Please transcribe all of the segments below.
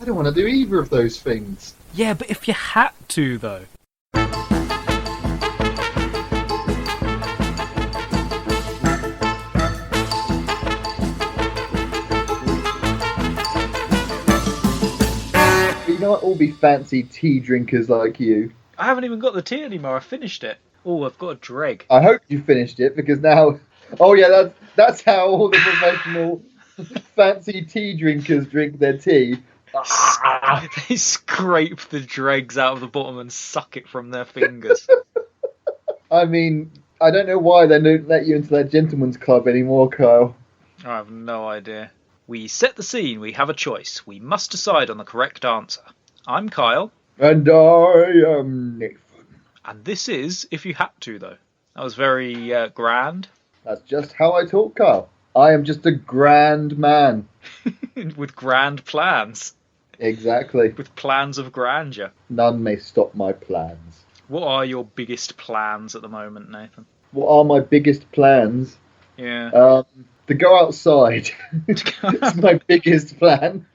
don't want to do either of those things. Yeah, but if you had to, though. You know what? All be fancy tea drinkers like you. I haven't even got the tea anymore. I finished it. Oh, I've got a dreg. I hope you finished it because now... Oh yeah, that's how all the professional fancy tea drinkers drink their tea. They scrape the dregs out of the bottom and suck it from their fingers. I mean, I don't know why they don't let you into that gentleman's club anymore, Kyle. I have no idea. We set the scene. We have a choice. We must decide on the correct answer. I'm Kyle. And I am Nathan. And this is If You Had To, though. That was very grand. That's just how I talk, Kyle. I am just a grand man. With grand plans. Exactly. With plans of grandeur. None may stop my plans. What are your biggest plans at the moment, Nathan? What are my biggest plans? Yeah. To go outside. It's my biggest plan.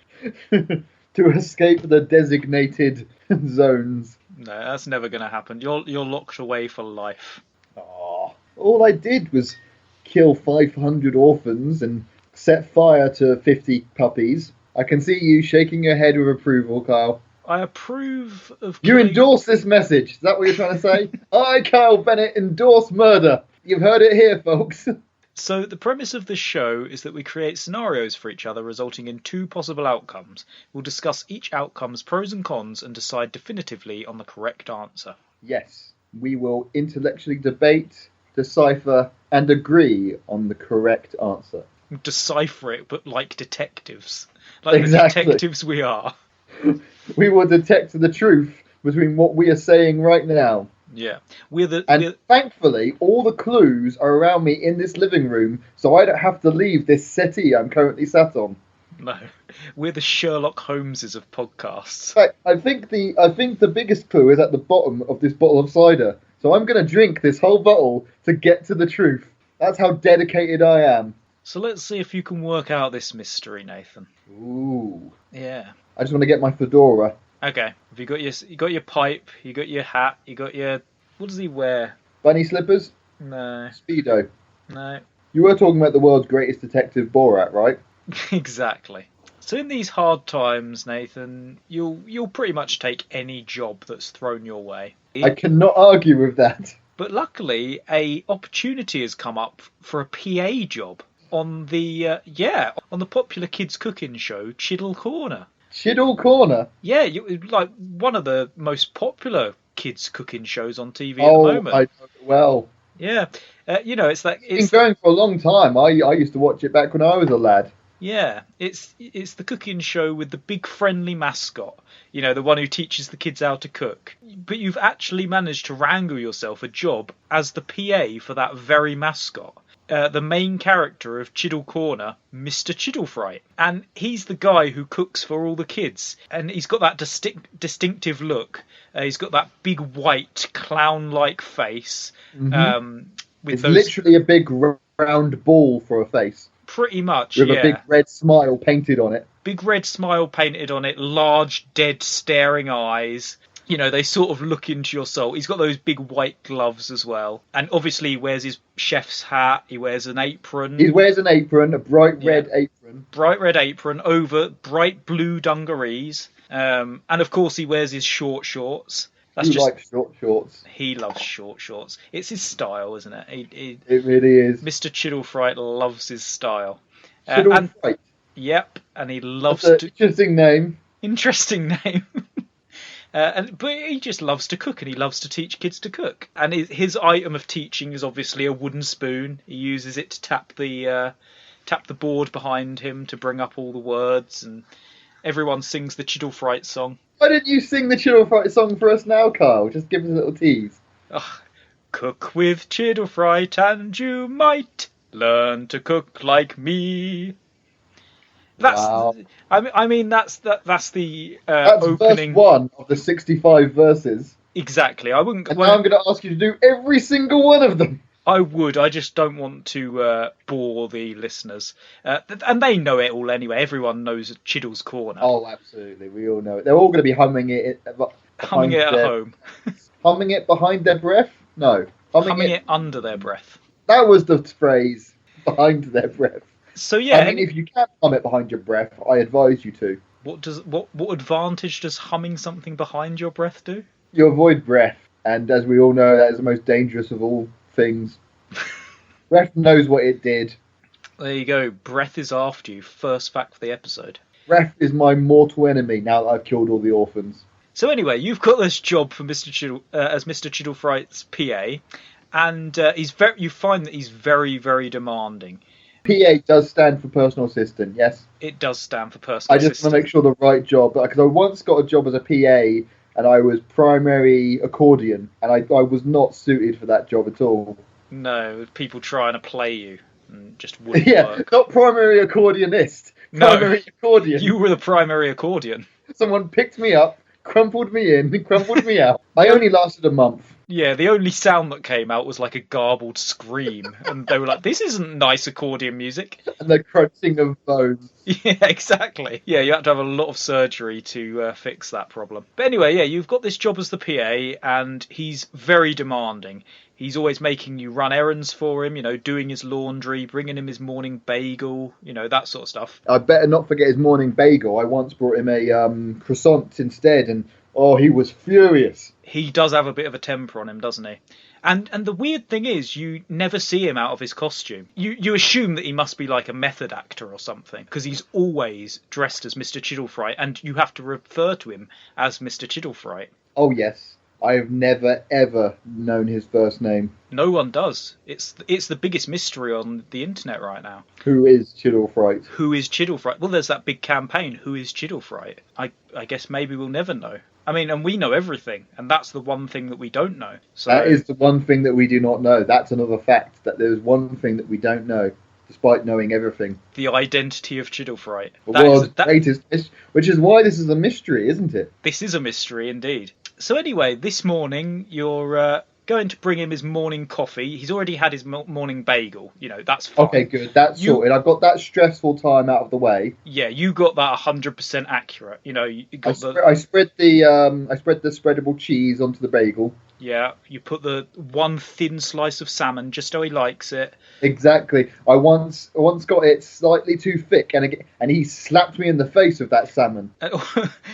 To escape the designated zones. No, that's never going to happen. You're locked away for life. Aww. All I did was kill 500 orphans and set fire to 50 puppies. I can see you shaking your head with approval, Kyle. I approve of... You endorse this message. Is that what you're trying to say? I, Kyle Bennett, endorse murder. You've heard it here, folks. So the premise of this show is that we create scenarios for each other resulting in two possible outcomes. We'll discuss each outcome's pros and cons and decide definitively on the correct answer. Yes, we will intellectually debate, decipher, and agree on the correct answer. Decipher it, but like detectives. Like Exactly. the detectives we are. We will detect the truth between what we are saying right now. Yeah. Thankfully, all the clues are around me in this living room, so I don't have to leave this settee I'm currently sat on. No. We're the Sherlock Holmeses of podcasts. I think the biggest clue is at the bottom of this bottle of cider. So I'm going to drink this whole bottle to get to the truth. That's how dedicated I am. So let's see if you can work out this mystery, Nathan. Ooh. Yeah. I just want to get my fedora. Okay. Have you got your pipe? You got your hat? You got your... What does he wear? Bunny slippers? No. Speedo. No. You were talking about the world's greatest detective, Borat, right? Exactly. So in these hard times, Nathan, you'll pretty much take any job that's thrown your way. I cannot argue with that. But luckily, a opportunity has come up for a PA job on the popular kids cooking show Chiddle Corner. Chiddle Corner? Yeah, like one of the most popular kids cooking shows on TV at the moment. Well. Yeah, it's been going for a long time. I used to watch it back when I was a lad. Yeah, it's the cooking show with the big friendly mascot. You know, the one who teaches the kids how to cook. But you've actually managed to wrangle yourself a job as the PA for that very mascot. The main character of Chiddle Corner, Mr. Chiddlefreight. And he's the guy who cooks for all the kids. And he's got that distinctive look. He's got that big white clown-like face. Mm-hmm. It's literally a big round ball for a face. Pretty much, with a big red smile painted on it. Big red smile painted on it, large, dead, staring eyes. You know, they sort of look into your soul. He's got those big white gloves as well. And obviously he wears his chef's hat. He wears an apron. He wears an apron, a bright red apron. Bright red apron over bright blue dungarees. And of course he wears his short shorts. Likes short shorts. He loves short shorts. It's his style, isn't it? It really is. Mr. Chiddlefreight loves his style. Chiddlefreight. Yep, and he loves to... Interesting name. Interesting name. But he just loves to cook, and he loves to teach kids to cook. And his item of teaching is obviously a wooden spoon. He uses it to tap the board behind him to bring up all the words, and everyone sings the Chiddlefreight song. Why didn't you sing the Chiddlefreight song for us now, Kyle? Just give us a little tease. Cook with Chiddlefreight and you might learn to cook like me. Wow. I mean, that's the that's opening. Verse 1 of the 65 verses. Exactly. I wouldn't. And now I'm going to ask you to do every single one of them. I would. I just don't want to bore the listeners. And they know it all anyway. Everyone knows Chiddle's Corner. Oh, absolutely. We all know it. They're all going to be humming it. Humming it at home. Humming it behind their breath? No. Humming it under their breath. That was the phrase, behind their breath. So yeah, I mean, if you can't hum it behind your breath, I advise you to. What advantage does humming something behind your breath do? You avoid breath, and as we all know, that is the most dangerous of all things. Breath knows what it did. There you go. Breath is after you. First fact for the episode. Breath is my mortal enemy now that I've killed all the orphans. So anyway, you've got this job for Mr. Chiddle as Mr. Chiddlefreight's PA, and you find that he's very, very demanding. PA does stand for personal assistant, yes? It does stand for personal assistant. I just want to make sure the right job, because I once got a job as a PA, and I was primary accordion, and I was not suited for that job at all. No, people trying to play you, and just wouldn't work. Not primary accordionist. Primary accordion. You were the primary accordion. Someone picked me up, crumpled me in, crumpled me out. I only lasted a month. Yeah, the only sound that came out was like a garbled scream, and they were like, "This isn't nice accordion music." And the crunching of bones. Yeah, exactly. Yeah, you had to have a lot of surgery to fix that problem. But anyway, yeah, you've got this job as the PA, and he's very demanding. He's always making you run errands for him, doing his laundry, bringing him his morning bagel, that sort of stuff. I better not forget his morning bagel. I once brought him a croissant instead, and he was furious. He does have a bit of a temper on him, doesn't he? And the weird thing is, you never see him out of his costume. You assume that he must be like a method actor or something, because he's always dressed as Mr. Chiddlefreight, and you have to refer to him as Mr. Chiddlefreight. Oh, yes. I have never, ever known his first name. No one does. It's the biggest mystery on the internet right now. Who is Chiddlefreight? Who is Chiddlefreight? Well, there's that big campaign, Who is Chiddlefreight? I guess maybe we'll never know. I mean, and we know everything, and that's the one thing that we don't know. So that is the one thing that we do not know. That's another fact, that there's one thing that we don't know, despite knowing everything. The identity of Chiddlefreight. The world's greatest, which is why this is a mystery, isn't it? This is a mystery, indeed. So anyway, this morning, you're going to bring him his morning coffee. He's already had his morning bagel. That's fine. Okay, good. That's sorted. I've got that stressful time out of the way. Yeah, you got that 100% accurate. You got I spread the spreadable cheese onto the bagel. Yeah, you put the one thin slice of salmon just how he likes it. Exactly. I once got it slightly too thick, and he slapped me in the face with that salmon.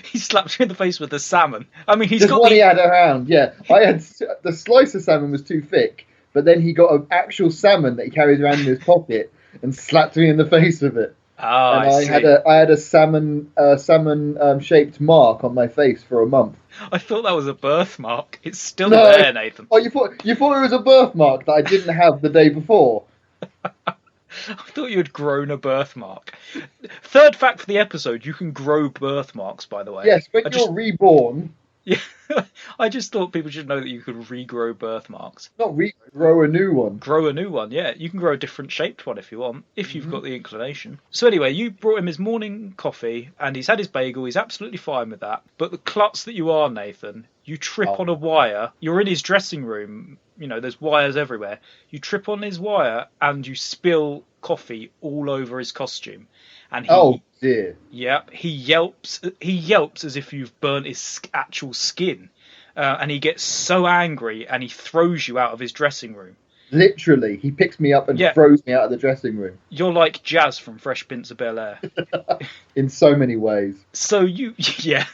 He slapped you in the face with the salmon. I mean, he's just got what he had around. Yeah, I had the slice of salmon was too thick, but then he got an actual salmon that he carries around in his pocket and slapped me in the face with it. Oh, and I had a salmon shaped mark on my face for a month. I thought that was a birthmark. It's still there, Nathan. Oh, you thought it was a birthmark that I didn't have the day before? I thought you had grown a birthmark. Third fact for the episode: you can grow birthmarks. By the way, yes, when you're reborn. Yeah, I just thought people should know that you could regrow birthmarks. Not grow a new one. Grow a new one, yeah. You can grow a different shaped one if you want, if you've got the inclination. So anyway, you brought him his morning coffee, and he's had his bagel. He's absolutely fine with that. But the klutz that you are, Nathan, you trip on a wire. You're in his dressing room. There's wires everywhere. You trip on his wire, and you spill coffee all over his costume. And oh dear! Yeah, he yelps. He yelps as if you've burnt his actual skin, and he gets so angry and he throws you out of his dressing room. Literally, he picks me up and throws me out of the dressing room. You're like Jazz from Fresh Prince of Bel-Air. In so many ways. So yeah.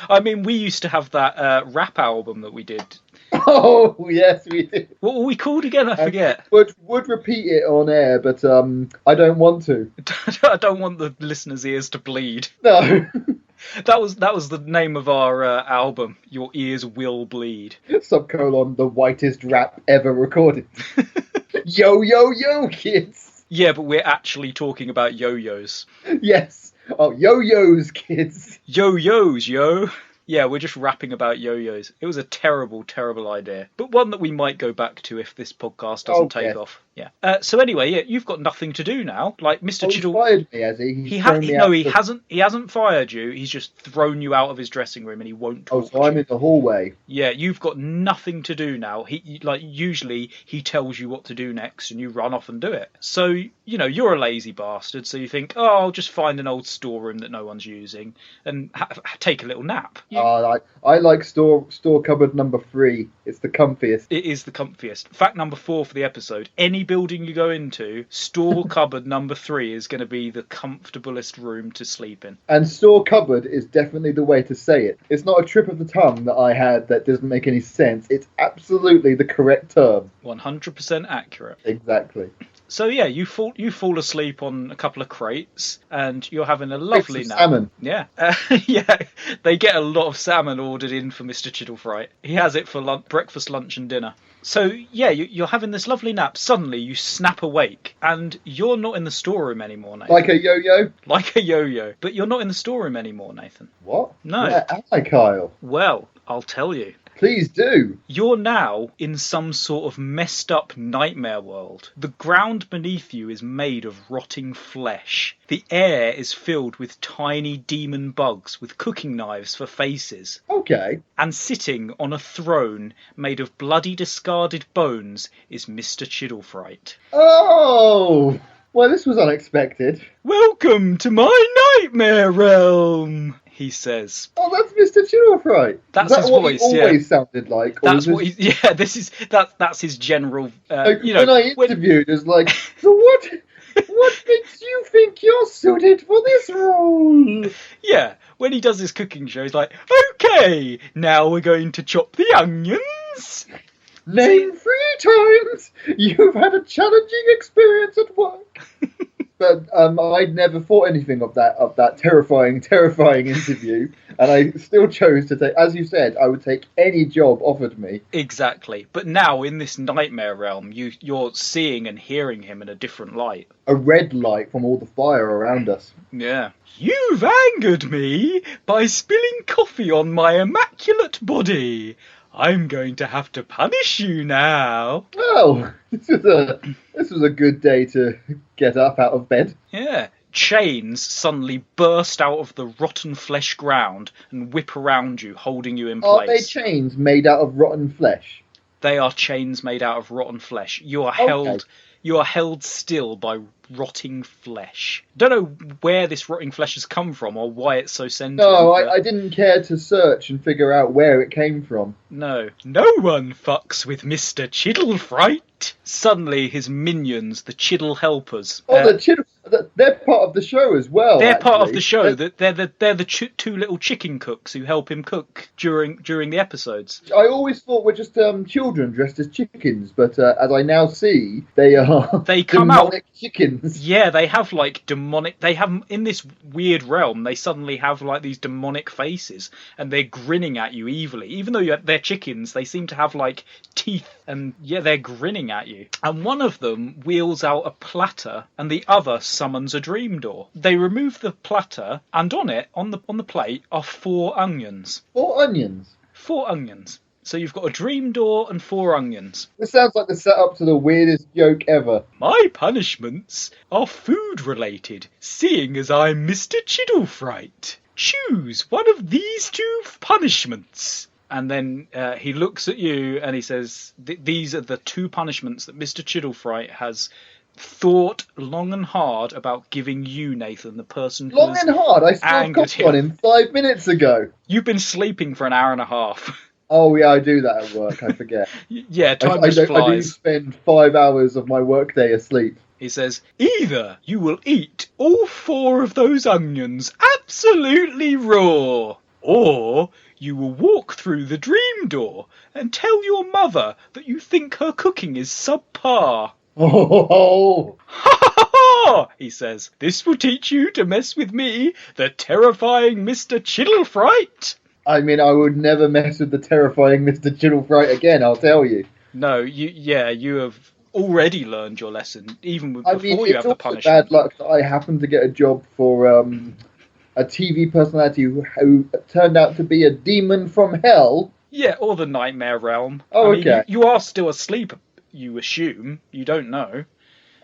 I mean, we used to have that rap album that we did. Oh, yes, we did. What were we called again? I forget. Would repeat it on air, but I don't want to. I don't want the listeners' ears to bleed. No. That was the name of our album, Your Ears Will Bleed. Subcolon, the whitest rap ever recorded. Yo, yo, yo, kids. Yeah, but we're actually talking about yo-yos. Yes. Oh, yo-yos, kids. Yo-yos, yo. Yeah, we're just rapping about yo-yos. It was a terrible, terrible idea. But one that we might go back to if this podcast doesn't take off. Yeah. So anyway, yeah, you've got nothing to do now. Like Mr. Oh, he's Chiddle. fired me, has he? He's thrown me out. He hasn't. He hasn't fired you. He's just thrown you out of his dressing room, and he won't talk. Oh, so I'm in the hallway. Yeah, you've got nothing to do now. Usually he tells you what to do next, and you run off and do it. So you're a lazy bastard. So you think, oh, I'll just find an old storeroom that no one's using and take a little nap. I like store cupboard number 3. It's the comfiest. It is the comfiest. Fact number 4 for the episode: any building you go into, store cupboard number 3 is going to be the comfortablest room to sleep in. And store cupboard is definitely the way to say it. It's not a trip of the tongue that I had that doesn't make any sense. It's absolutely the correct term. 100% accurate. Exactly. So yeah, you fall asleep on a couple of crates, and you're having a lovely nap. Salmon. Yeah, yeah. They get a lot of salmon ordered in for Mr. Chiddlefreight. He has it for breakfast, lunch, and dinner. So yeah, you're having this lovely nap. Suddenly, you snap awake, and you're not in the storeroom anymore, Nathan. Like a yo-yo. Like a yo-yo, but you're not in the storeroom anymore, Nathan. What? No. Where am I, Kyle? Well, I'll tell you. Please do. You're now in some sort of messed up nightmare world. The ground beneath you is made of rotting flesh. The air is filled with tiny demon bugs with cooking knives for faces. Okay. And sitting on a throne made of bloody discarded bones is Mr. Chiddlefreight. Oh! Well, this was unexpected. Welcome to my nightmare realm, he says. Oh, that's Mr. Chiddlefreight. That's his what voice, he always sounded like. That's what he. Yeah, that's his general. When I interviewed, it's like, so what? What makes you think you're suited for this role? Yeah, when he does his cooking show, he's like, okay, now we're going to chop the onions. Name 3 times you've had a challenging experience at work. But I'd never thought anything of that terrifying interview, and I still chose to take, as you said, I would take any job offered me. Exactly. But now, in this nightmare realm, you're seeing and hearing him in a different light. A red light from all the fire around us. Yeah. You've angered me by spilling coffee on my immaculate body. I'm going to have to punish you now. Oh, this was a good day to get up out of bed. Yeah. Chains suddenly burst out of the rotten flesh ground and whip around you, holding you in place. Are they chains made out of rotten flesh? They are chains made out of rotten flesh. You are held still by rotting flesh. Don't know where this rotting flesh has come from or why it's so sentient. No, I didn't care to search and figure out where it came from. No one fucks with Mr. Chiddlefreight. Suddenly his minions, the Chiddle helpers. Oh, the Chiddle, they're part of the show as well. They're part of the show. They're the 2 little chicken cooks who help him cook during the episodes. I always thought we're just children dressed as chickens, but as I now see, they are come out chickens. Yeah, they have like demonic. They have in this weird realm. They suddenly have like these demonic faces, and they're grinning at you evilly. Even though they're chickens, they seem to have like teeth, and yeah, they're grinning at you. And one of them wheels out a platter, and the other summons a dream door. They remove the platter, and on it, on the plate, are 4 onions. 4 onions. 4 onions. So you've got a dream door and 4 onions. This sounds like the setup to the weirdest joke ever. My punishments are food related, seeing as I'm Mr. Chiddlefreight. Choose one of these 2 punishments. And then he looks at you and he says, these are the 2 punishments that Mr. Chiddlefreight has thought long and hard about giving you, Nathan, the person who long and hard? I still got one in 5 minutes ago. You've been sleeping for an hour and a half. Oh, yeah, I do that at work. I forget. Yeah, time just flies. I do spend 5 hours of my workday asleep. He says, either you will eat all 4 of those onions absolutely raw, or you will walk through the dream door and tell your mother that you think her cooking is subpar. Oh! Ha ha ha! He says, this will teach you to mess with me, the terrifying Mr. Chiddlefreight. I mean, I would never mess with the terrifying Mr. Chiddlefreight again, I'll tell you. No, you have already learned your lesson, even before you have the punishment. It's bad luck that I happened to get a job for a TV personality who turned out to be a demon from hell. Yeah, or the nightmare realm. Oh, okay. You are still asleep. you assume. You don't know.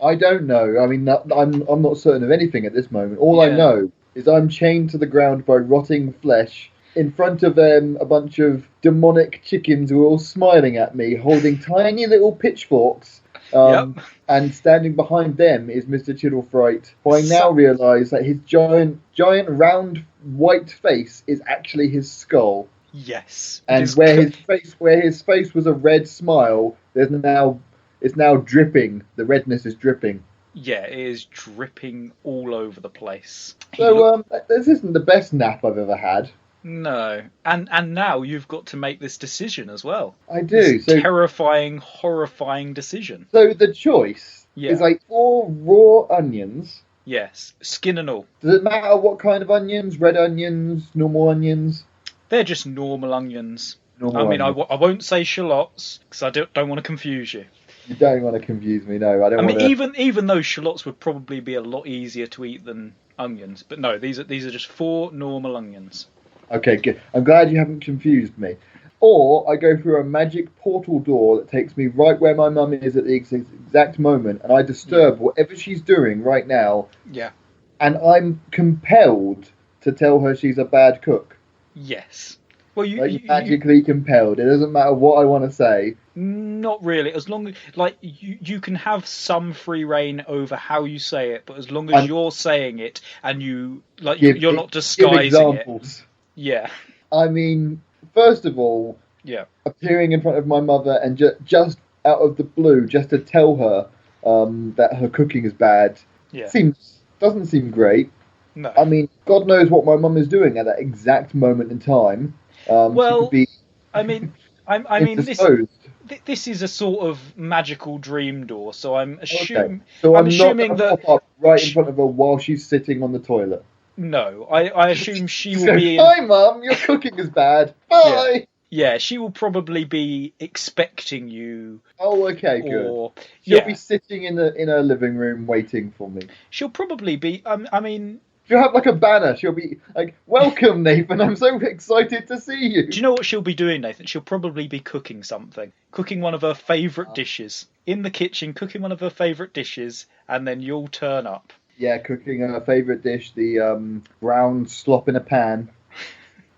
I don't know. I mean, I'm not certain of anything at this moment. All I Yeah. know is I'm chained to the ground by rotting flesh in front of a bunch of demonic chickens who are all smiling at me, holding tiny little pitchforks. Yep. And standing behind them is Mr. Chiddlefreight, who I now realise that his giant, round, white face is actually his skull. Yes. And where his face was a red smile, it's now dripping. The redness is dripping. Yeah, it is dripping all over the place. So this isn't the best nap I've ever had. No, and now you've got to make this decision as well. I do. This terrifying, horrifying decision. So the choice is like 4 raw onions. Yes, skin and all. Does it matter what kind of onions? Red onions, normal onions? They're just normal onions. Normal onions. I won't say shallots because I don't want to confuse you. You don't want to confuse me, no. I don't. Even though shallots would probably be a lot easier to eat than onions, but no, these are just 4 normal onions. Okay, good. I'm glad you haven't confused me. Or I go through a magic portal door that takes me right where my mum is at the exact moment, and I disturb whatever she's doing right now. Yeah. And I'm compelled to tell her she's a bad cook. Yes. Well, you magically compelled. It doesn't matter what I want to say. Not really. As long as you can have some free reign over how you say it, but as long as you're saying it and you're not disguising it. Yeah. I mean, first of all, appearing in front of my mother and just out of the blue, just to tell her that her cooking is bad, doesn't seem great. No. I mean, God knows what my mum is doing at that exact moment in time. Well, she could be I mean, this is a sort of magical dream door, so I'm assuming. Okay. So I'm assuming not that pop up right in front of her while she's sitting on the toilet. No, I assume she will be. Hi, Mum. Your cooking is bad. Bye. Yeah, she will probably be expecting you. Oh, okay, good. She'll be sitting in her living room waiting for me. She'll probably be. I mean. She'll have like a banner. She'll be like, "Welcome, Nathan. I'm so excited to see you." Do you know what she'll be doing, Nathan? She'll probably be cooking something. Cooking one of her favourite dishes. In the kitchen, cooking one of her favourite dishes, and then you'll turn up. Yeah, cooking her favourite dish, the brown slop in a pan.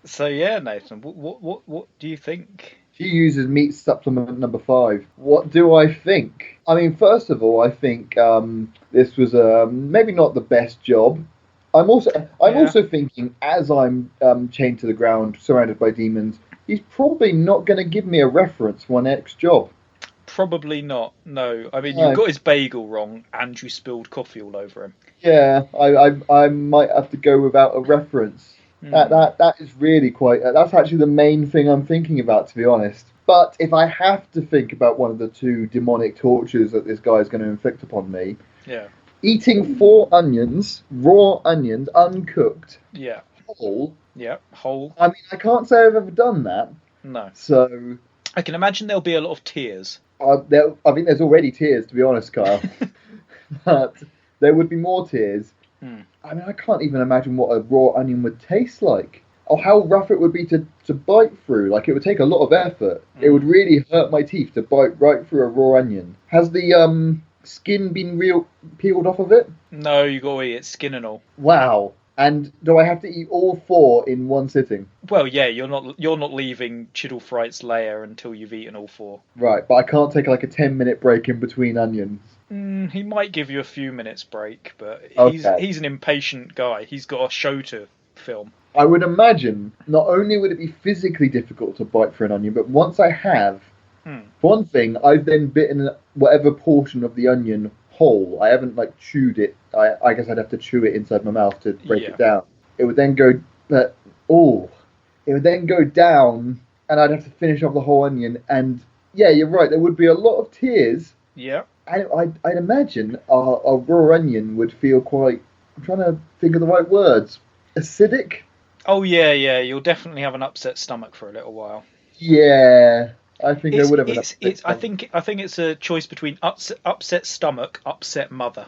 So yeah, Nathan, what do you think? She uses meat supplement number 5. What do I think? I mean, first of all, I think this was maybe not the best job. I'm also thinking, as I'm chained to the ground, surrounded by demons, he's probably not going to give me a reference for my next job. Probably not. No, I mean, you got his bagel wrong, and you spilled coffee all over him. Yeah, I might have to go without a reference. That is really quite. That's actually the main thing I'm thinking about, to be honest. But if I have to think about one of the 2 demonic tortures that this guy is going to inflict upon me, eating 4 onions, raw onions, uncooked, whole. Yeah, whole. I mean, I can't say I've ever done that. No. So I can imagine there'll be a lot of tears. I think there's already tears, to be honest, Kyle. But there would be more tears. I mean, I can't even imagine what a raw onion would taste like. Or how rough it would be to bite through. Like, it would take a lot of effort. It would really hurt my teeth to bite right through a raw onion. Has the skin been peeled off of it? No, you got to eat it, skin and all. Wow. And do I have to eat all 4 in one sitting? Well, yeah, you're not leaving Chiddlefreight's lair until you've eaten all 4. Right, but I can't take like a 10-minute break in between onions. He might give you a few minutes break, but Okay. he's an impatient guy. He's got a show to film. I would imagine not only would it be physically difficult to bite through an onion, but once I have, for one thing, I've then bitten whatever portion of the onion whole. I haven't like chewed it. I guess I'd have to chew it inside my mouth to break it down. It would then go, it would then go down, and I'd have to finish off the whole onion. And yeah, you're right. There would be a lot of tears. Yeah. I'd imagine a raw onion would feel quite. I'm trying to think of the right words. Acidic. Oh yeah. You'll definitely have an upset stomach for a little while. Yeah. I think I would have. I think it's a choice between upset stomach, upset mother.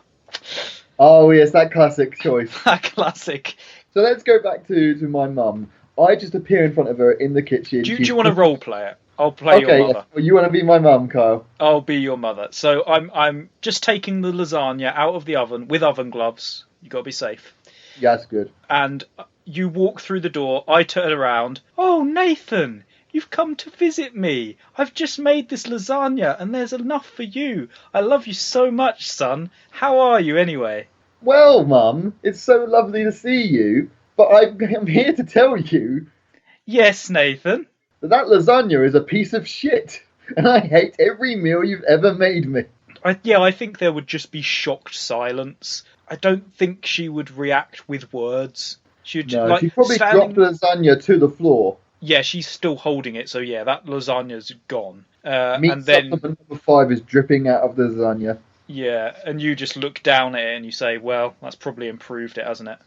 Oh yes, that classic choice. That classic. So let's go back to my mum. I just appear in front of her in the kitchen. Do you want to role play it? I'll play your Okay, mother. yes. Well, you want to be my mum, Kyle? I'll be your mother. So I'm just taking the lasagna out of the oven with oven gloves. You got to be safe. Yeah, that's good. And you walk through the door. I turn around. Oh, Nathan, you've come to visit me. I've just made this lasagna, and there's enough for you. I love you so much, son. How are you anyway? Well, Mum, it's so lovely to see you, but I'm here to tell you Yes, Nathan. that lasagna is a piece of shit, and I hate every meal you've ever made me. I think there would just be shocked silence. I don't think she would react with words. She'd No, like she probably standing... dropped the lasagna to the floor. Yeah, she's still holding it, so yeah, that lasagna's gone. Meat And then supplement number 5 is dripping out of the lasagna. yeah, and you just look down at it and you say, "Well, that's probably improved it, hasn't it?"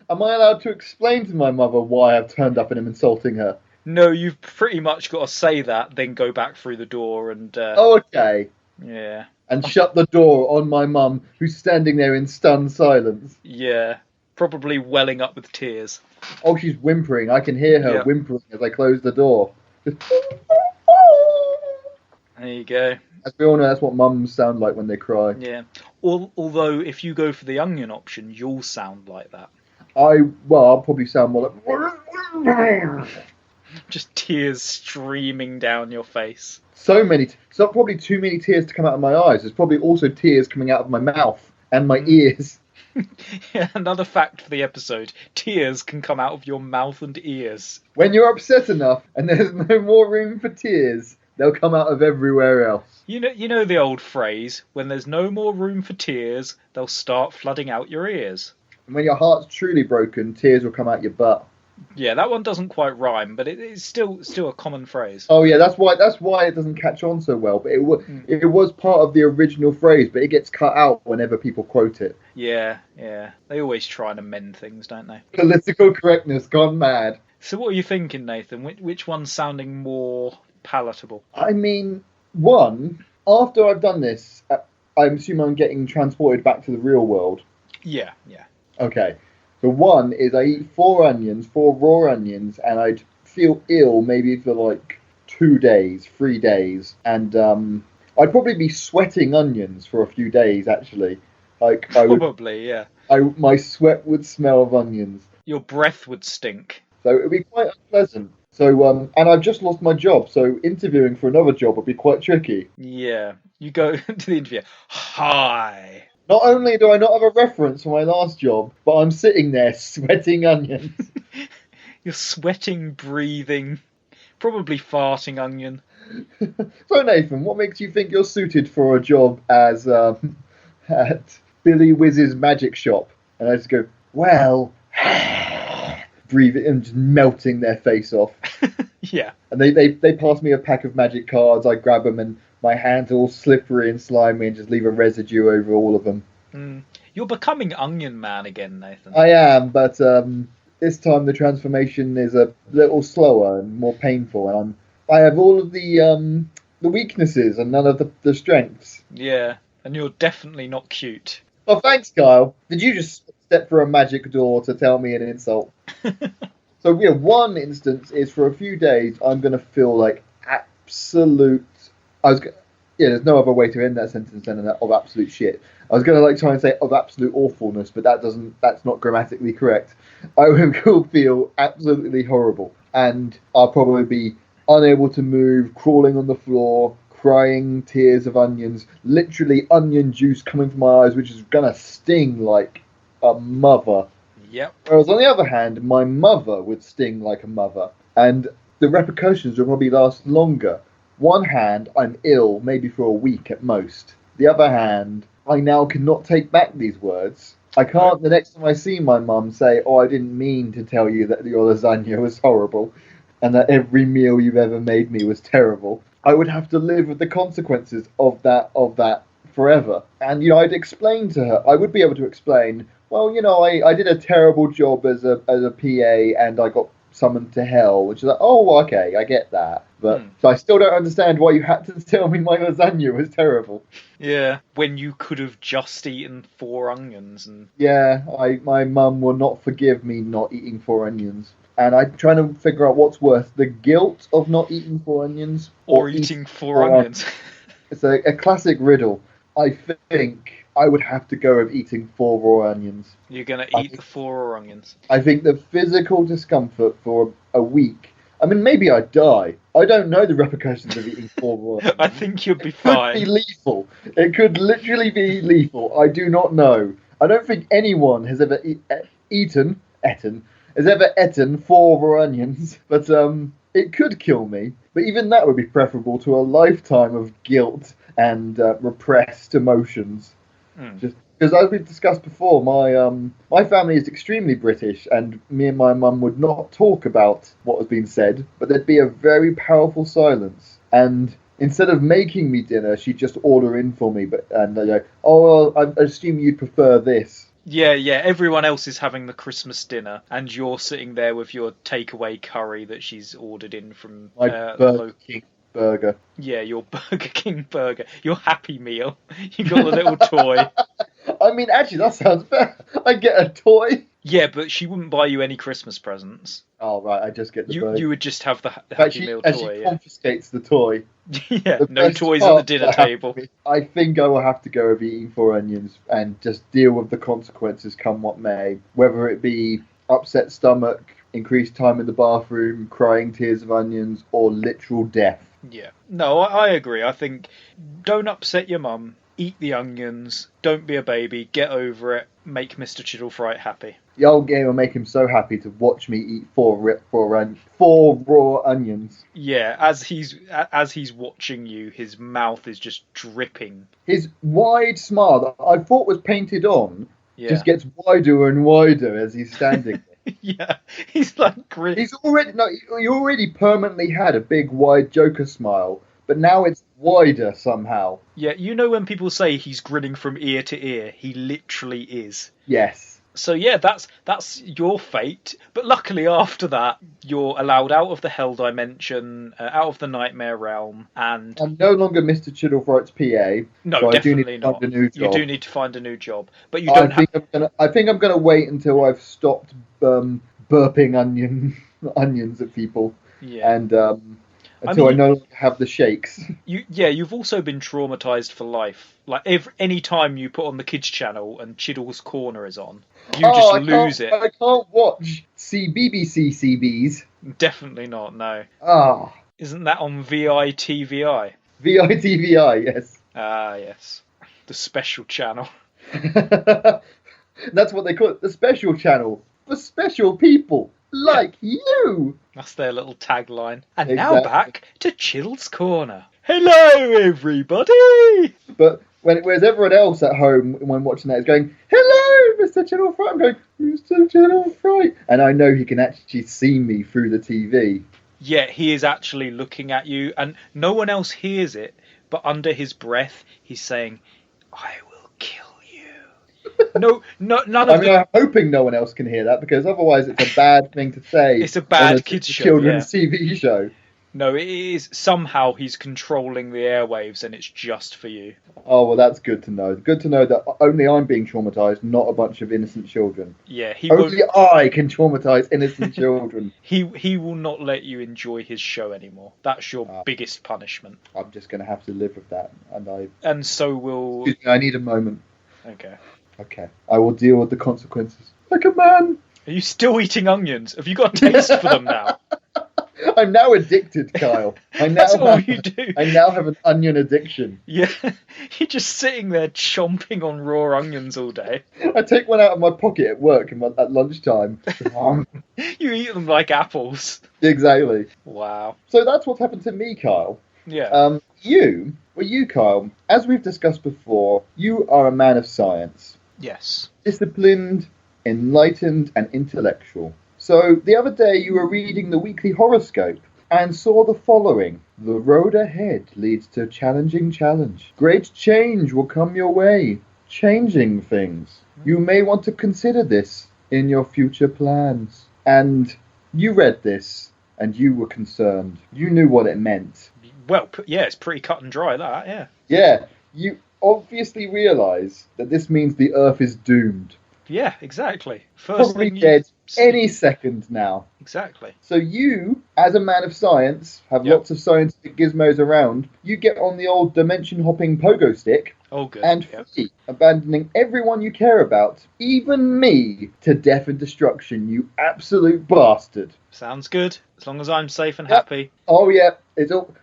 Am I allowed to explain to my mother why I've turned up and am insulting her? No, you've pretty much got to say that, then go back through the door and Oh, okay. yeah, And shut the door on my mum, who's standing there in stunned silence. yeah, probably welling up with tears. Oh, she's whimpering. I can hear her Yeah. whimpering as I close the door. Just... There you go. As we all know, that's what mums sound like when they cry. Yeah. Although if you go for the onion option, you'll sound like that. I'll probably sound more like... Just tears streaming down your face. So probably too many tears to come out of my eyes. There's probably also tears coming out of my mouth and my ears. Yeah, another fact for the episode. Tears can come out of your mouth and ears. When you're upset enough and there's no more room for tears, they'll come out of everywhere else. You know the old phrase, when there's no more room for tears, they'll start flooding out your ears. And when your heart's truly broken, tears will come out your butt. Yeah, that one doesn't quite rhyme, but it's still a common phrase. Oh yeah, that's why it doesn't catch on so well. But it was part of the original phrase, but it gets cut out whenever people quote it. Yeah. They always try and amend things, don't they? Political correctness gone mad. So what are you thinking, Nathan? Which one's sounding more palatable? I mean, one, after I've done this, I'm assuming I'm getting transported back to the real world. Yeah. Okay. So one is I eat 4 raw onions, and I'd feel ill maybe for like 2 days, 3 days, and I'd probably be sweating onions for a few days actually. Like Probably, yeah. my sweat would smell of onions, Your breath would stink. so it would be quite unpleasant. So and I've just lost my job, so interviewing for another job would be quite tricky. Yeah. You go to the interview. Hi. Not only do I not have a reference for my last job, but I'm sitting there sweating onions. You're sweating, breathing, probably farting onion. So Nathan, what makes you think you're suited for a job as at Billy Whizz's magic shop? And I just go, well, breathe it and just melting their face off. Yeah. And they pass me a pack of magic cards. I grab them and my hands are all slippery and slimy and just leave a residue over all of them. You're becoming Onion Man again, Nathan. I am, but this time the transformation is a little slower and more painful, and I have all of the weaknesses and none of the strengths. Yeah, and you're definitely not cute. Oh, thanks, Kyle. Did you just step through a magic door to tell me an insult? So yeah, one instance is for a few days I'm going to feel like absolute... there's no other way to end that sentence than that of absolute shit. I was going to try and say of absolute awfulness, but that's not grammatically correct. I will feel absolutely horrible, and I'll probably be unable to move, crawling on the floor, crying tears of onions, literally onion juice coming from my eyes, which is going to sting like a mother. Yep. Whereas on the other hand, my mother would sting like a mother, and the repercussions will probably last longer. One hand, I'm ill, maybe for a week at most. The other hand, I now cannot take back these words. I can't, the next time I see my mum, say, oh, I didn't mean to tell you that your lasagna was horrible and that every meal you've ever made me was terrible. I would have to live with the consequences of that forever. And, I'd explain to her, I would be able to explain, well, I did a terrible job as a PA and I got summoned to hell, which is like, oh, okay, I get that. But so I still don't understand why you had to tell me my lasagna was terrible. Yeah, when you could have just eaten 4 onions and... Yeah, my mum will not forgive me not eating 4 onions. And I'm trying to figure out what's worse, the guilt of not eating 4 onions or eating 4 onions. It's a classic riddle. I think I would have to go with eating 4 raw onions. You're going to eat the 4 raw onions. I think the physical discomfort for a week... I mean, maybe I'd die. I don't know the repercussions of eating 4 raw onions. I think you'd be It fine. could be lethal. It could literally be lethal. I do not know. I don't think anyone has ever eaten 4 raw onions, but it could kill me. But even that would be preferable to a lifetime of guilt and repressed emotions. Just because, as we've discussed before, my family is extremely British, and me and my mum would not talk about what was being said, but there'd be a very powerful silence. And instead of making me dinner, she'd just order in for me. And they'd go, "Oh, well, I assume you'd prefer this." Yeah, everyone else is having the Christmas dinner, and you're sitting there with your takeaway curry that she's ordered in from My Burger King burger. Yeah, your Burger King burger. Your Happy Meal. You got the little toy. I mean, actually, that sounds better. I get a toy. Yeah, but she wouldn't buy you any Christmas presents. Oh, right, I just get the burger. You would just have the Happy Meal toy. She confiscates the toy. Yeah, no toys at the dinner table. I think I will have to go with eating 4 onions and just deal with the consequences come what may. Whether it be upset stomach, increased time in the bathroom, crying tears of onions, or literal death. Yeah. No, I agree. I think don't upset your mum. Eat the onions. Don't be a baby. Get over it. Make Mr. Chiddlefreight happy. The old game will make him so happy to watch me eat 4 raw onions. Yeah, as he's watching you, his mouth is just dripping. His wide smile that I thought was painted on just gets wider and wider as he's standing there. Yeah, he's like grin. He already permanently had a big wide Joker smile, but now it's wider somehow. Yeah, you know when people say he's grinning from ear to ear, he literally is. Yes. So yeah, that's your fate. But luckily after that, you're allowed out of the hell dimension, out of the nightmare realm, and I'm no longer Mr. Chiddlefright's PA. No, so definitely not. You do need to find a new job, but you don't. I think I'm gonna wait until I've stopped burping onions at people. Yeah. And until I no longer have the shakes. You've also been traumatized for life. Like any time you put on the kids channel and Chiddle's Corner is on, you lose it. I can't watch BBC CBs. Definitely not. No. Ah. Isn't that on VITVI? VITVI, yes. Ah, yes. The special channel. That's what they call it. The special channel for special people. Like you! That's their little tagline. And now back to Chiddle's Corner. Hello, everybody! But whereas everyone else at home, when watching that, is going, "Hello, Mr. Chiddlefreight," I'm going, "Mr. Chiddlefreight," and I know he can actually see me through the TV. Yeah, he is actually looking at you, and no one else hears it, but under his breath, he's saying, "I will kill you." None of I'm hoping no one else can hear that, because otherwise it's a bad thing to say. It's a bad kids show, children's TV show. No, it is somehow he's controlling the airwaves, and it's just for you. Oh, well, that's good to know. Good to know that only I'm being traumatised, not a bunch of innocent children. Yeah, only I can traumatise innocent children. He will not let you enjoy his show anymore. That's your biggest punishment. I'm just going to have to live with that, and so will. Excuse me, I need a moment. Okay. I will deal with the consequences like a man. Are you still eating onions? Have you got a taste for them now? I'm now addicted, Kyle. That's all you do. I now have an onion addiction. Yeah, you're just sitting there chomping on raw onions all day. I take one out of my pocket at work at lunchtime. You eat them like apples. Exactly. Wow. So that's what's happened to me, Kyle. Yeah. You, Kyle, as we've discussed before, you are a man of science. Yes. Disciplined, enlightened, and intellectual. So, the other day you were reading the weekly horoscope and saw the following. The road ahead leads to a challenging challenge. Great change will come your way, changing things. You may want to consider this in your future plans. And You read this and you were concerned. You knew what it meant. Well, yeah, it's pretty cut and dry, that, yeah. Yeah, you obviously realise that this means the Earth is doomed. Yeah, exactly. First Probably thing dead any second now. Exactly. So you, as a man of science, have Yep. lots of scientific gizmos around. You get on the old dimension-hopping pogo stick Oh, good. and Yep. flee, abandoning everyone you care about, even me, to death and destruction, you absolute bastard. Sounds good. As long as I'm safe and Yep. happy. Oh yeah, it's all,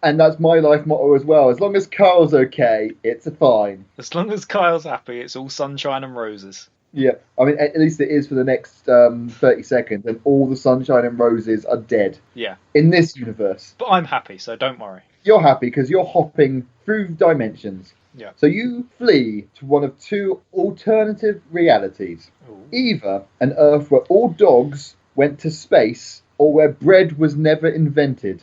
and that's my life motto as well. As long as Carl's okay, it's fine. As long as Kyle's happy, it's all sunshine and roses. Yeah, I mean, at least it is for the next 30 seconds, and all the sunshine and roses are dead. Yeah. In this universe. But I'm happy, so don't worry. You're happy because you're hopping through dimensions. Yeah. So you flee to one of two alternative realities. Ooh. Either an Earth where all dogs went to space, or where bread was never invented.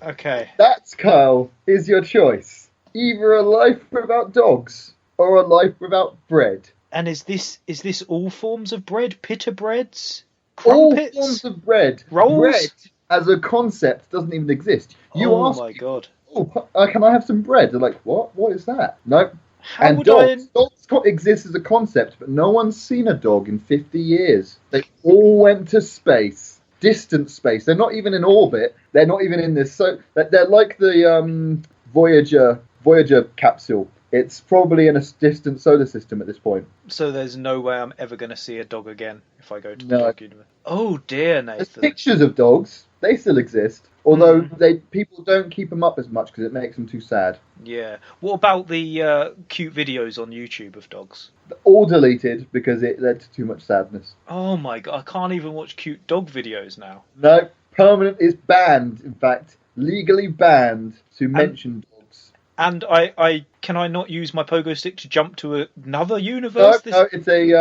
Okay. That's, Kyle, is your choice. Either a life without dogs, or a life without bread. And is this all forms of bread? Pita breads? All Crumpets? forms of bread. Rolls? Bread, as a concept, doesn't even exist. You Oh ask my god. people, can I have some bread? They're like, what? What is that? Nope. How And would dogs. Dogs exist as a concept, but no one's seen a dog in 50 years. They all went to space. Distant space. They're not even in orbit. They're not even in this. So they're like the Voyager capsule. It's probably in a distant solar system at this point. So there's no way I'm ever going to see a dog again if I go to the No. dog universe. Oh dear, There's Nathan. pictures of dogs. They still exist. Although people don't keep them up as much because it makes them too sad. Yeah. What about the cute videos on YouTube of dogs? All deleted because it led to too much sadness. Oh my god, I can't even watch cute dog videos now. No, permanent is banned. In fact, legally banned to mention dogs. And I can I not use my pogo stick to jump to another universe? No, it's a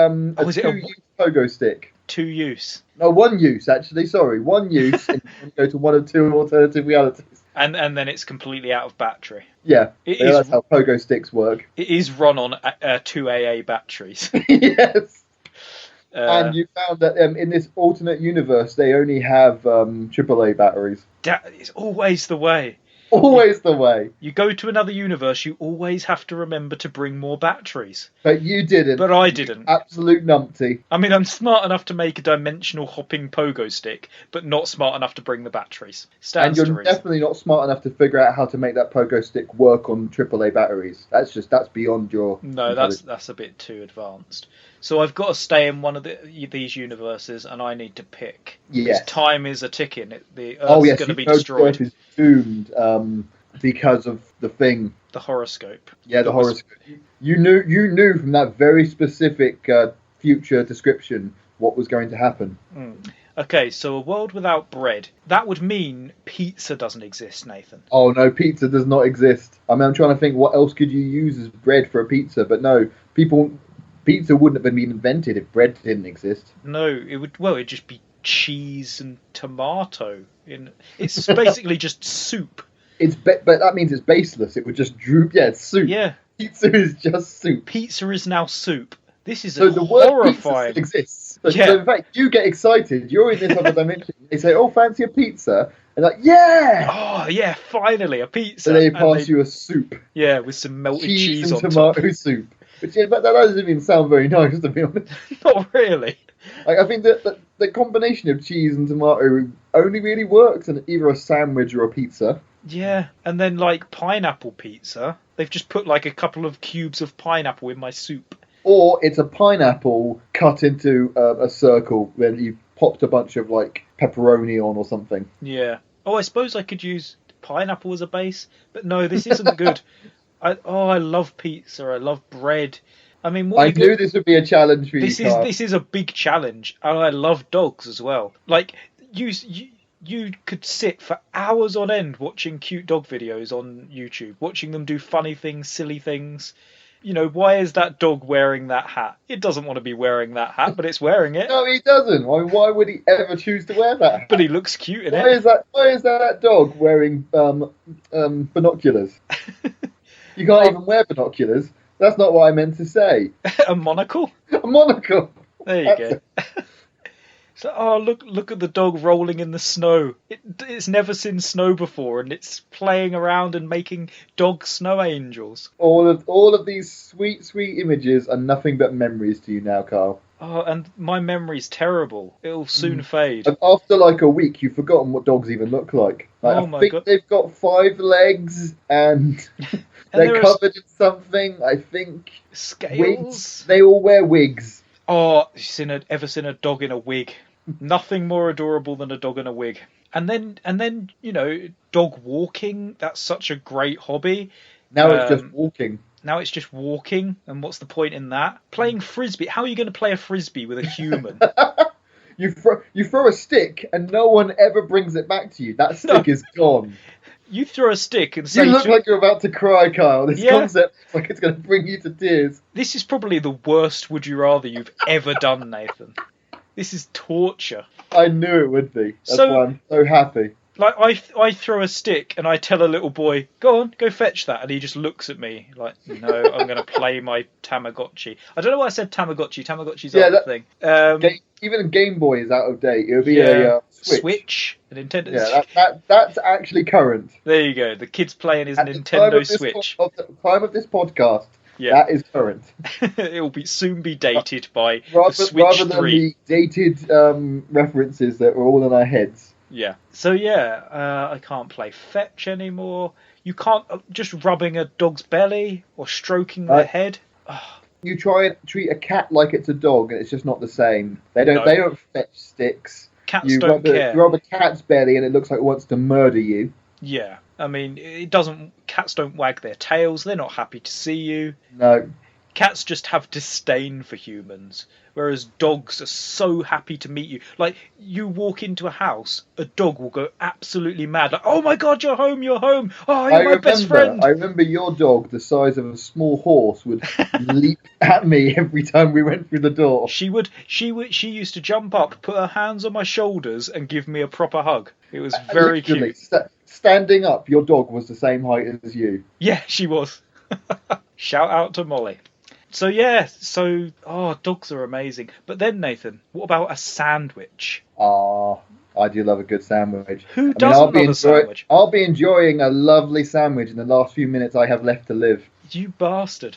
is it a- two-use pogo stick. Two use. No, one use actually. Sorry, one use. And you go to one of two alternative realities. And then it's completely out of battery. Yeah, It yeah, is- that's how pogo sticks work. It is run on 2 AA batteries. Yes. Uh, And you found that in this alternate universe, they only have AAA batteries. that is always the way. Always the way. You go to another universe, you always have to remember to bring more batteries. But you didn't. But I didn't. Absolute numpty. I mean, I'm smart enough to make a dimensional hopping pogo stick, but not smart enough to bring the batteries. And Stands you're to reason. definitely not smart enough to figure out how to make that pogo stick work on AAA batteries. That's beyond your... No, intelligence. that's a bit too advanced. So I've got to stay in one of these universes, and I need to pick. Yes. Because time is a ticking. The Earth's Oh, yes, going to be you know destroyed. Earth is doomed because of the thing. The horoscope. Yeah, the It was- horoscope. You knew from that very specific future description what was going to happen. Okay, so a world without bread. That would mean pizza doesn't exist, Nathan. Oh no, pizza does not exist. I mean, I'm trying to think what else could you use as bread for a pizza, but no, pizza wouldn't have been invented if bread didn't exist. No, it'd just be cheese and tomato. It's basically just soup. But that means it's baseless. It would just droop. Yeah, it's soup. Yeah, Pizza is just soup. pizza is now soup. This is So the word pizza horrifying. still exists. So, Yeah. so in fact, you get excited. You're in this other dimension. They say, "Oh, fancy a pizza?" And like, "Yeah!" Oh yeah, finally a pizza. So they And pass you a soup, yeah, with some melted cheese, and on tomato top. soup. Which, yeah, but that doesn't even sound very nice, to be honest. Not really. Like, I think that the combination of cheese and tomato only really works in either a sandwich or a pizza. Yeah, and then like pineapple pizza. They've just put like a couple of cubes of pineapple in my soup. Or it's a pineapple cut into a circle, then you've popped a bunch of like pepperoni on or something. Yeah. Oh, I suppose I could use pineapple as a base, but no, this isn't good. I love pizza. I love bread. I mean, what I you knew go- this would be a challenge for you, this Carl. is a big challenge, and I love dogs as well. Like you could sit for hours on end watching cute dog videos on YouTube, watching them do funny things, silly things. You know, why is that dog wearing that hat? It doesn't want to be wearing that hat, but it's wearing it. No, he doesn't. I mean, why would he ever choose to wear that? But he looks cute in Why it. is that dog wearing binoculars? You can't even wear binoculars. That's not what I meant to say. A monocle. A monocle. There you go. So, oh, look at the dog rolling in the snow. It's never seen snow before, and it's playing around and making dog snow angels. All of these sweet, sweet images are nothing but memories to you now, Carl. Oh, and my memory's terrible. It'll soon fade. And after like a week, you've forgotten what dogs even look like. Oh I my think God. they've got 5 legs and they're there are covered in something. I think Scales. wigs. They all wear wigs. Oh, ever seen a dog in a wig? Nothing more adorable than a dog in a wig. And then dog walking. That's such a great hobby. Now it's just walking. Now it's just walking, and what's the point in that? Playing frisbee. How are you going to play a frisbee with a human? You throw a stick and no one ever brings it back to you. That stick is gone. You throw a stick and say... You look like you're about to cry, Kyle. This concept looks like it's going to bring you to tears. This is probably the worst would you rather you've ever done, Nathan. This is torture. I knew it would be. That's why I'm so happy. Like, I throw a stick and I tell a little boy, go on, go fetch that. And he just looks at me like, no, I'm going to play my Tamagotchi. I don't know why I said Tamagotchi. Tamagotchi's the thing. Even a Game Boy is out of date. It would be a Switch. A Nintendo Switch. Switch. That's actually current. There you go. The kid's playing his At Nintendo Switch. At the time of this podcast, yeah. That is current. It will soon be dated by rather, the Switch rather 3. than the dated references that were all in our heads. Yeah. So I can't play fetch anymore. You can't just rubbing a dog's belly or stroking their head. Oh. You try and treat a cat like it's a dog, and it's just not the same. They don't fetch sticks. Cats don't care. You rub a cat's belly, and it looks like it wants to murder you. Yeah. I mean, it doesn't. Cats don't wag their tails. They're not happy to see you. No. Cats just have disdain for humans, whereas dogs are so happy to meet you. Like, you walk into a house, a dog will go absolutely mad. Like, oh my God, you're home. Oh, you're my best friend. I remember your dog, the size of a small horse, would leap at me every time we went through the door. She used to jump up, put her hands on my shoulders, and give me a proper hug. It was very cute. Standing up, your dog was the same height as you. Yeah, she was. Shout out to Molly. So dogs are amazing. But then, Nathan, what about a sandwich? I do love a good sandwich. Who doesn't love a sandwich? I'll be enjoying a lovely sandwich in the last few minutes I have left to live. You bastard.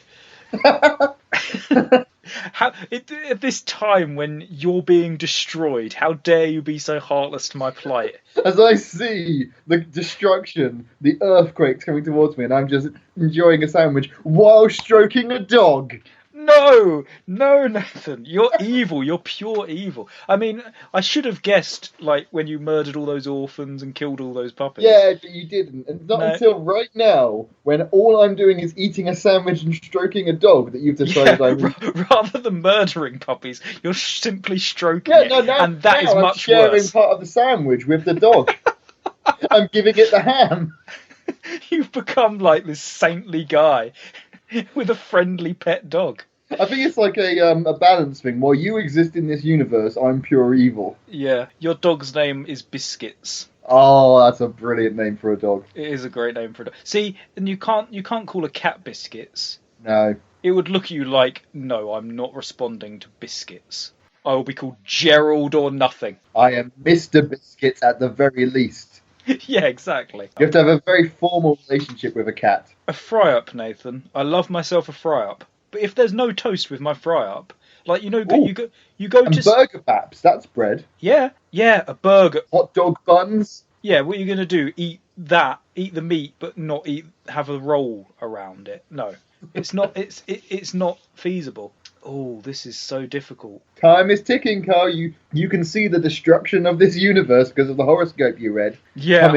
At this time when you're being destroyed, how dare you be so heartless to my plight? As I see the destruction, the earthquakes coming towards me, and I'm just enjoying a sandwich while stroking a dog. No, Nathan, you're evil. You're pure evil. I mean, I should have guessed, like, when you murdered all those orphans and killed all those puppies. Yeah, but you didn't. And not until right now, when all I'm doing is eating a sandwich and stroking a dog, that you've decided rather than murdering puppies, you're simply stroking it. And that is much I'm sharing worse. Part of the sandwich with the dog. I'm giving it the ham. You've become like this saintly guy with a friendly pet dog. I think it's like a balance thing. While you exist in this universe, I'm pure evil. Yeah, your dog's name is Biscuits. Oh, that's a brilliant name for a dog. It is a great name for a dog. See, and you can't call a cat Biscuits. No. It would look at you like, no, I'm not responding to Biscuits. I will be called Gerald or nothing. I am Mr. Biscuits at the very least. Yeah, exactly. You have to have a very formal relationship with a cat. A fry-up, Nathan. I love myself a fry-up. But if there's no toast with my fry-up, like, you go and to... burger paps, that's bread. Yeah, a burger. Hot dog buns. Yeah, what are you going to do? Eat the meat, but not have a roll around it? No, it's not. It's not feasible. Oh, this is so difficult. Time is ticking, Carl. You can see the destruction of this universe because of the horoscope you read. Yeah,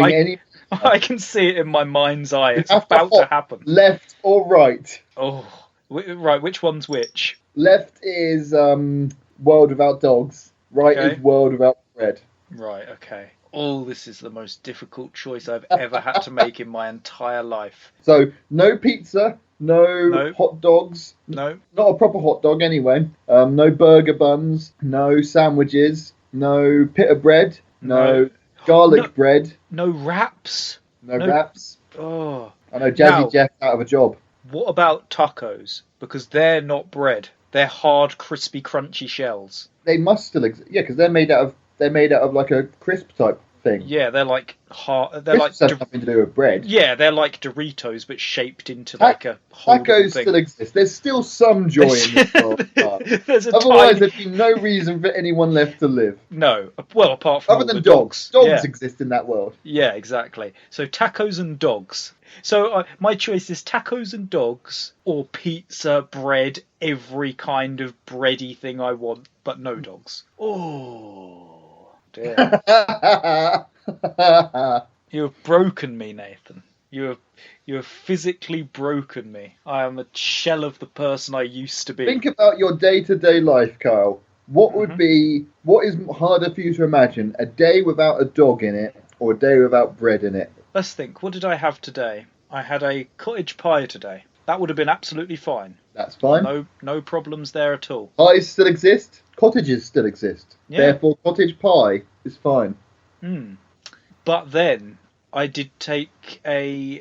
I can see it in my mind's eye. It's about to happen. Left or right? Oh, right. Which one's which? Left is World Without Dogs. Right is World Without Bread. Right, okay. Oh, this is the most difficult choice I've ever had to make in my entire life. So, no pizza, no hot dogs. No. Not a proper hot dog anyway. No burger buns, no sandwiches, no pita bread, no garlic bread. No wraps. No wraps. Oh. I know Jazzy Jeff's out of a job. What about tacos? Because they're not bread. They're hard, crispy, crunchy shells. They must still exist. Yeah, because they're made out of like a crisp type thing. Yeah, they're like hard. They're Crisps have nothing to do with bread. Yeah, they're like Doritos, but shaped into like a whole tacos thing. still exist. There's still some joy in this world. Otherwise, there'd be no reason for anyone left to live. No, well, apart from other than dogs. Dogs exist in that world. Yeah, exactly. So tacos and dogs. So my choice is tacos and dogs, or pizza, bread, every kind of bready thing I want, but no dogs. Oh, dear. You have broken me, Nathan. You have physically broken me. I am a shell of the person I used to be. Think about your day-to-day life, Kyle. What is harder for you to imagine? A day without a dog in it, or a day without bread in it? Let's think. What did I have today? I had a cottage pie today. That would have been absolutely fine. That's fine. No problems there at all. Pies still exist. Cottages still exist. Yeah. Therefore, cottage pie is fine. But then I did take a...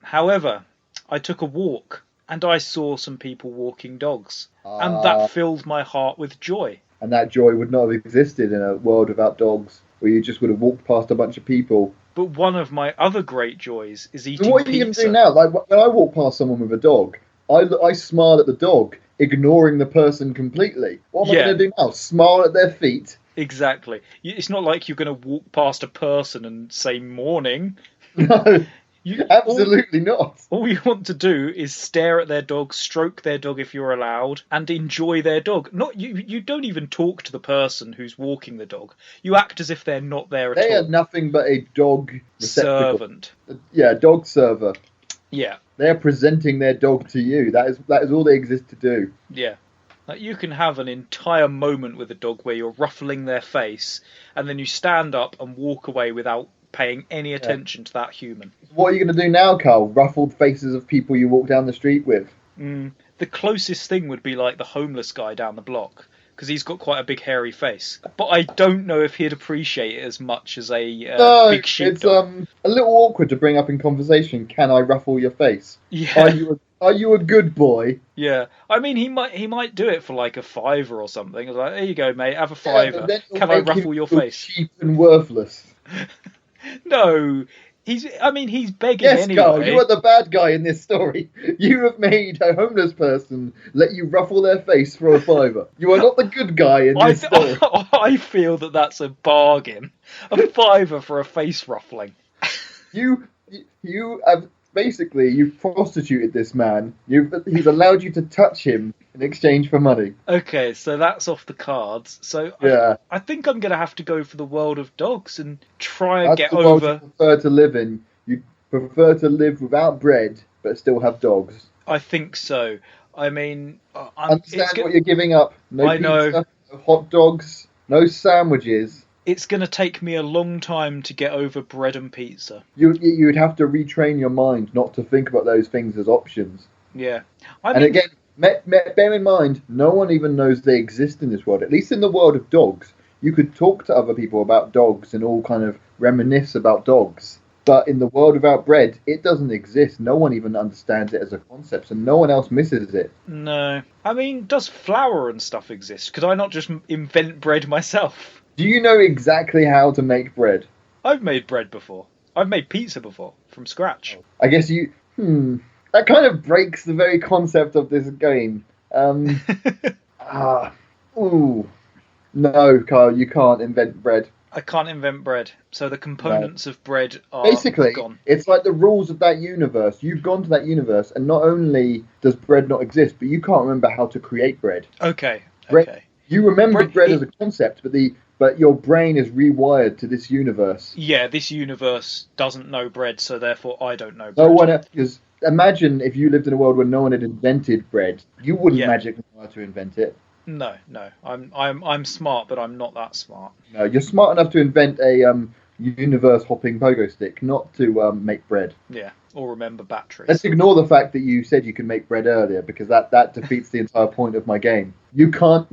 However, I took a walk and I saw some people walking dogs. And that filled my heart with joy. And that joy would not have existed in a world without dogs, where you just would have walked past a bunch of people. But one of my other great joys is eating pizza. What are you going to do now? Like, when I walk past someone with a dog, I smile at the dog, ignoring the person completely. What am I going to do now? Smile at their feet? Exactly. It's not like you're going to walk past a person and say morning. No. Absolutely not. All you want to do is stare at their dog, stroke their dog if you're allowed, and enjoy their dog. You don't even talk to the person who's walking the dog. You act as if they're not there at all. They are nothing but a dog servant. Yeah, dog server. Yeah. They're presenting their dog to you. That is all they exist to do. Yeah. Like, you can have an entire moment with a dog where you're ruffling their face, and then you stand up and walk away without paying any attention to that human. What are you going to do now, Carl? Ruffled faces of people you walk down the street with? The closest thing would be like the homeless guy down the block, because he's got quite a big hairy face. But I don't know if he'd appreciate it as much as a big sheepdog. It's a little awkward to bring up in conversation. Can I ruffle your face? Yeah. Are you a good boy? Yeah. I mean, he might do it for like a $5 or something. It's like, there you go, mate. Have a $5. Can I ruffle your face? Cheap and worthless. No, he's begging anyway. Yes, Carl, you are the bad guy in this story. You have made a homeless person let you ruffle their face for a $5. You are not the good guy in this story. I feel that that's a bargain. A $5 for a face ruffling. You have basically, you've prostituted this man. He's allowed you to touch him in exchange for money. Okay, so that's off the cards. So yeah. I think I'm going to have to go for the world of dogs and try and get the world over... you prefer to live in. You prefer to live without bread, but still have dogs. I think so. I mean... Understand what you're giving up. No I pizza, know. no hot dogs, no sandwiches. It's going to take me a long time to get over bread and pizza. You'd have to retrain your mind not to think about those things as options. Yeah. Again, bear in mind, no one even knows they exist in this world. At least in the world of dogs, you could talk to other people about dogs and all kind of reminisce about dogs. But in the world without bread, it doesn't exist. No one even understands it as a concept, and no one else misses it. No. I mean, does flour and stuff exist? Could I not just invent bread myself? Do you know exactly how to make bread? I've made bread before. I've made pizza before, from scratch. I guess you... That kind of breaks the very concept of this game. No, Kyle, you can't invent bread. I can't invent bread, so the components of bread are basically gone. It's like the rules of that universe. You've gone to that universe, and not only does bread not exist, but you can't remember how to create bread. Okay. You remember bread as a concept, but your brain is rewired to this universe. Yeah, this universe doesn't know bread, so therefore I don't know bread. No one, because imagine if you lived in a world where no one had invented bread, you wouldn't magically know how to invent it. No. I'm smart, but I'm not that smart. No, you're smart enough to invent a universe hopping pogo stick, not to make bread. Yeah, or remember batteries. Let's ignore the fact that you said you could make bread earlier, because that defeats the entire point of my game. You can't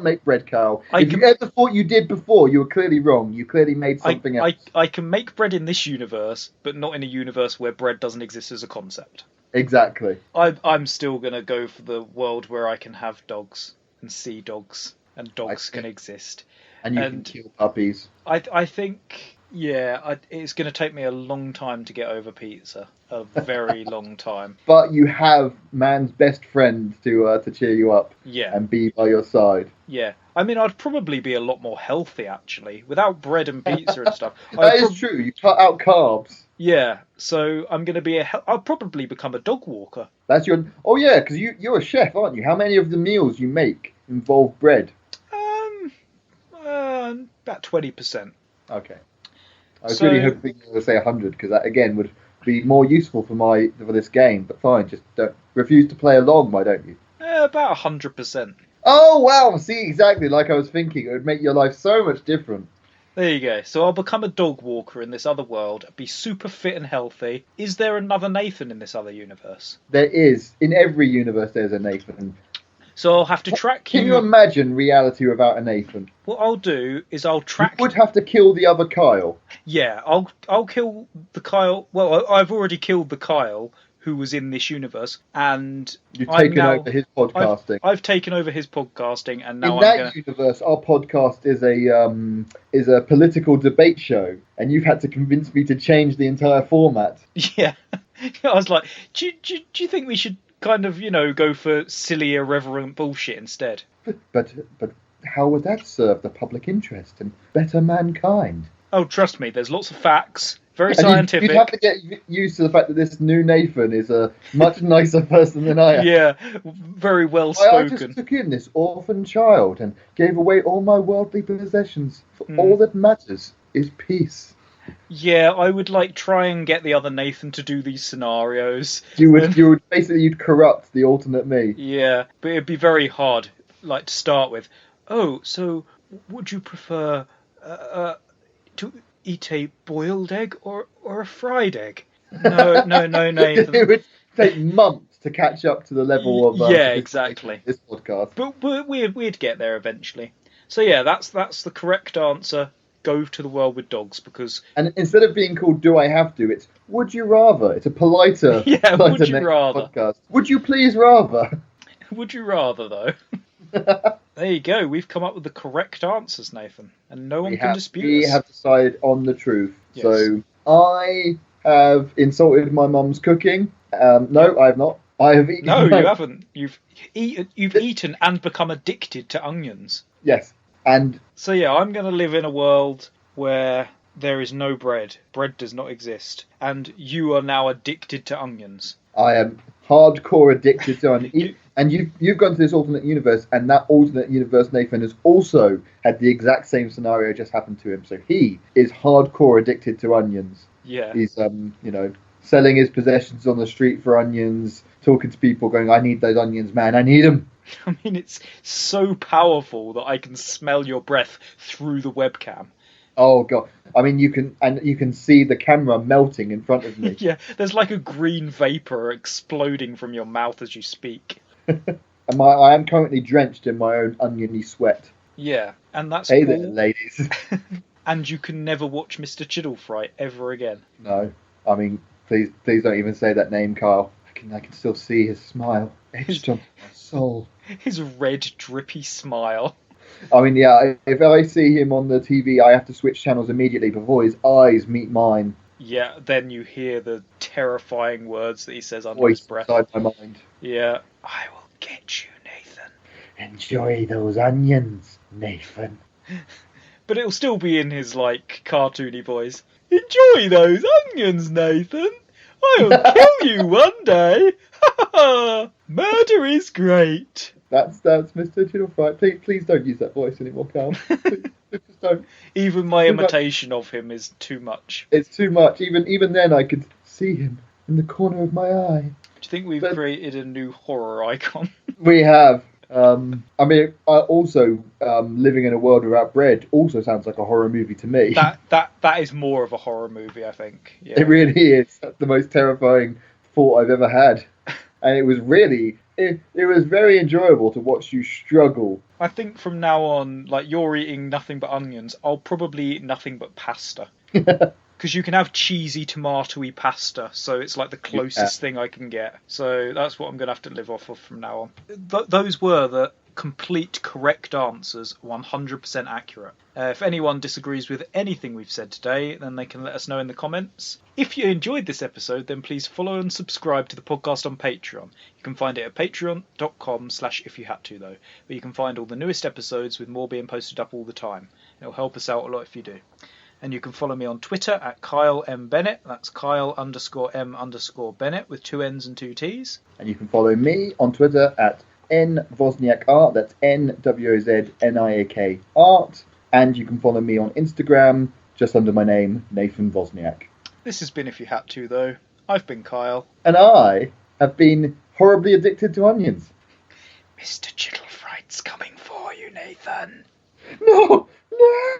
make bread, Carl. If you ever thought you did before, you were clearly wrong. You clearly made something else. I can make bread in this universe, but not in a universe where bread doesn't exist as a concept. Exactly. I'm still gonna go for the world where I can have dogs and see dogs and dogs can exist. And you can kill puppies. I think, yeah, it's going to take me a long time to get over pizza. A very long time. But you have man's best friend to cheer you up. Yeah. And be by your side. Yeah. I mean, I'd probably be a lot more healthy, actually. Without bread and pizza and stuff. That is true. You cut out carbs. Yeah. So I'm going to be I'll probably become a dog walker. That's your... Oh, yeah, because you're a chef, aren't you? How many of the meals you make involve bread? About 20%. Okay. I was really hoping you would say 100, because that, again, would be more useful for this game. But fine, just don't refuse to play along, why don't you? About 100%. Oh, wow. See, exactly like I was thinking. It would make your life so much different. There you go. So I'll become a dog walker in this other world, be super fit and healthy. Is there another Nathan in this other universe? There is. In every universe, there's a Nathan. So I'll have to track you. Can you imagine reality without a Nathan? What I'll do is I'll track. You would have to kill the other Kyle. Yeah, I'll kill the Kyle. Well, I've already killed the Kyle who was in this universe, and you've taken over his podcasting. I've taken over his podcasting, and now in that universe, our podcast is a political debate show, and you've had to convince me to change the entire format. Yeah, I was like, do you think we should kind of, go for silly, irreverent bullshit instead? But how would that serve the public interest and better mankind? Oh, trust me, there's lots of facts. Very scientific. You'd have to get used to the fact that this new Nathan is a much nicer person than I am. Yeah, very well spoken. I just took in this orphan child and gave away all my worldly possessions. For all that matters is peace. Yeah, I would try and get the other Nathan to do these scenarios. You would basically you'd corrupt the alternate me. Yeah, but it'd be very hard, to start with. Oh, so would you prefer to eat a boiled egg or a fried egg? No, Nathan. It would take months to catch up to the level of yeah, exactly. This podcast, but we'd get there eventually. So yeah, that's the correct answer. Go to the world with dogs and instead of being called "Do I Have to," it's "Would you rather." It's a politer, would you rather podcast. Would you please rather? Would you rather though? There you go. We've come up with the correct answers, Nathan, and no one can dispute us. We have decided on the truth. Yes. So I have insulted my mum's cooking. No, I have not. I have eaten. No, you haven't. You've eaten and become addicted to onions. Yes. And so yeah, I'm going to live in a world where there is no bread. Bread does not exist, and you are now addicted to onions. I am hardcore addicted to onions. And you've gone to this alternate universe, and that alternate universe Nathan has also had the exact same scenario just happened to him. So he is hardcore addicted to onions. Yeah. He's selling his possessions on the street for onions, talking to people, going, "I need those onions, man. I need them." I mean, it's so powerful that I can smell your breath through the webcam. Oh god! I mean, you can see the camera melting in front of me. Yeah, there's like a green vapor exploding from your mouth as you speak. And I am currently drenched in my own oniony sweat. Yeah, and that's hey there, ladies. And you can never watch Mr. Chiddlefreight ever again. No, I mean, please don't even say that name, Kyle. I can still see his smile etched on my soul. His red, drippy smile. I mean, yeah, if I see him on the TV, I have to switch channels immediately before his eyes meet mine. Yeah, then you hear the terrifying words that he says under his breath. Inside my mind. Yeah. I will get you, Nathan. Enjoy those onions, Nathan. But it'll still be in his, cartoony voice. Enjoy those onions, Nathan. I'll kill you one day. Murder is great. That's Mr. Chiddlefreight. Please don't use that voice anymore, Carl. Please just don't. Even my imitation of him is too much. It's too much. Even then, I could see him in the corner of my eye. Do you think we've created a new horror icon? We have. I mean, also living in a world without bread also sounds like a horror movie to me. That is more of a horror movie, I think. Yeah. It really is. That's the most terrifying thought I've ever had, and it was really. It was very enjoyable to watch you struggle. I think from now on, you're eating nothing but onions, I'll probably eat nothing but pasta. Because you can have cheesy tomatoey pasta, so it's like the closest thing I can get. So that's what I'm going to have to live off of from now on. Those were the complete correct answers, 100% accurate. If anyone disagrees with anything we've said today, then they can let us know in the comments. If you enjoyed this episode, then please follow and subscribe to the podcast on Patreon. You can find it at patreon.com/ifyouhadto though, where you can find all the newest episodes with more being posted up all the time. It'll help us out a lot if you do. And you can follow me on Twitter at Kyle M. Bennett. That's Kyle_M_Bennett with 2 N's and 2 T's. And you can follow me on Twitter at N_Wozniak Art. That's NWOZNIAK Art. And you can follow me on Instagram just under my name, Nathan Wozniak. This has been If You Had To, though. I've been Kyle. And I have been horribly addicted to onions. Mr. Chiddlefreight's coming for you, Nathan. No! No!